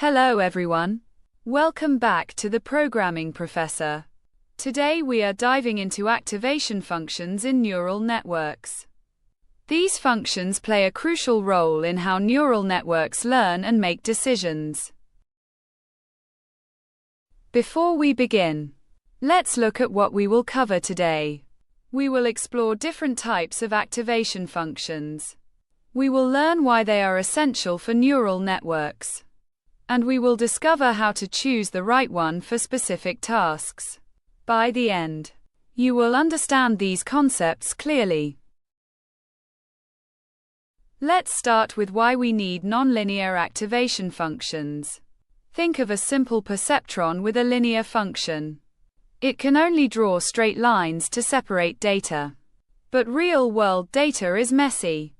Hello everyone. Welcome back to the Programming Professor. Today we are diving into activation functions in neural networks. These functions play a crucial role in how neural networks learn and make decisions. Before we begin, let's look at what we will cover today. We will explore different types of activation functions. We will learn why they are essential for neural networks. And we will discover how to choose the right one for specific tasks. By the end, you will understand these concepts clearly. Let's start with why we need nonlinear activation functions. Think of a simple perceptron with a linear function. It can only draw straight lines to separate data. But real-world data is messy.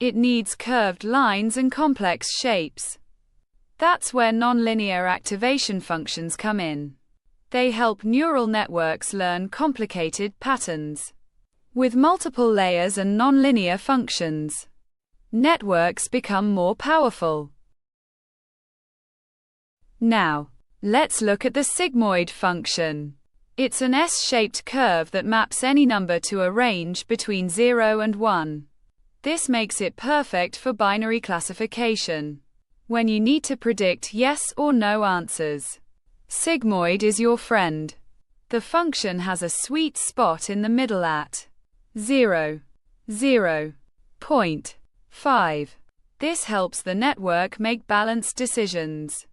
It needs curved lines and complex shapes. That's where nonlinear activation functions come in. They help neural networks learn complicated patterns. With multiple layers and nonlinear functions, networks become more powerful. Now, let's look at the sigmoid function. It's an S-shaped curve that maps any number to a range between 0 and 1. This makes it perfect for binary classification. When you need to predict yes or no answers, sigmoid is your friend. The function has a sweet spot in the middle at 0, 0.5. This helps the network make balanced decisions.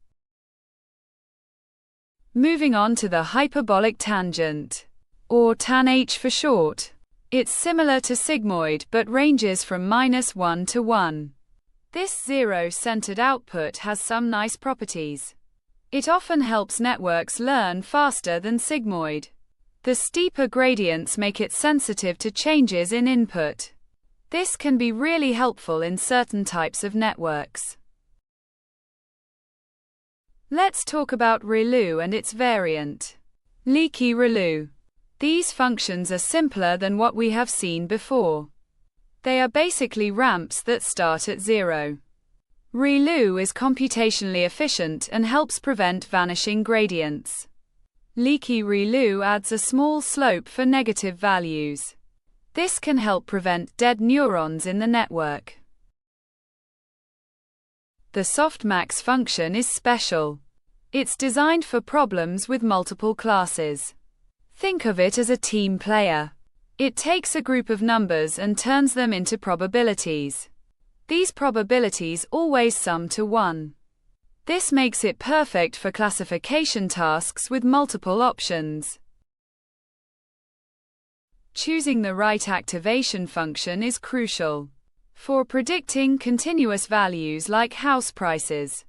Moving on to the hyperbolic tangent, or Tanh for short. It's similar to sigmoid but ranges from -1 to 1. This zero-centered output has some nice properties. It often helps networks learn faster than sigmoid. The steeper gradients make it sensitive to changes in input. This can be really helpful in certain types of networks. Let's talk about ReLU and its variant, Leaky ReLU. These functions are simpler than what we have seen before. They are basically ramps that start at 0. ReLU is computationally efficient and helps prevent vanishing gradients. Leaky ReLU adds a small slope for negative values. This can help prevent dead neurons in the network. The Softmax function is special. It's designed for problems with multiple classes. Think of it as a team player. It takes a group of numbers and turns them into probabilities. These probabilities always sum to 1. This makes it perfect for classification tasks with multiple options. Choosing the right activation function is crucial. For predicting continuous values like house prices,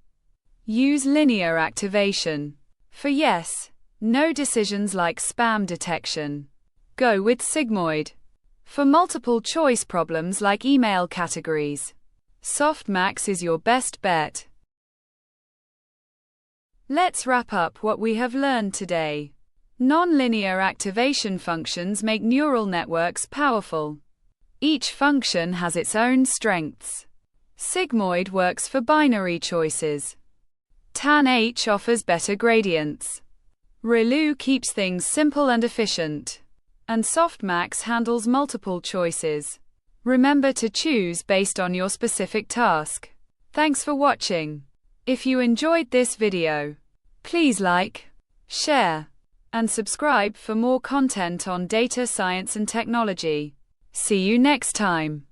use linear activation. For yes, no decisions like spam detection, go with sigmoid. For multiple choice problems like email categories, Softmax is your best bet. Let's wrap up what we have learned today. Nonlinear activation functions make neural networks powerful. Each function has its own strengths. Sigmoid works for binary choices. Tanh offers better gradients. ReLU keeps things simple and efficient. And Softmax handles multiple choices. Remember to choose based on your specific task. Thanks for watching. If you enjoyed this video, please like, share, and subscribe for more content on data science and technology. See you next time.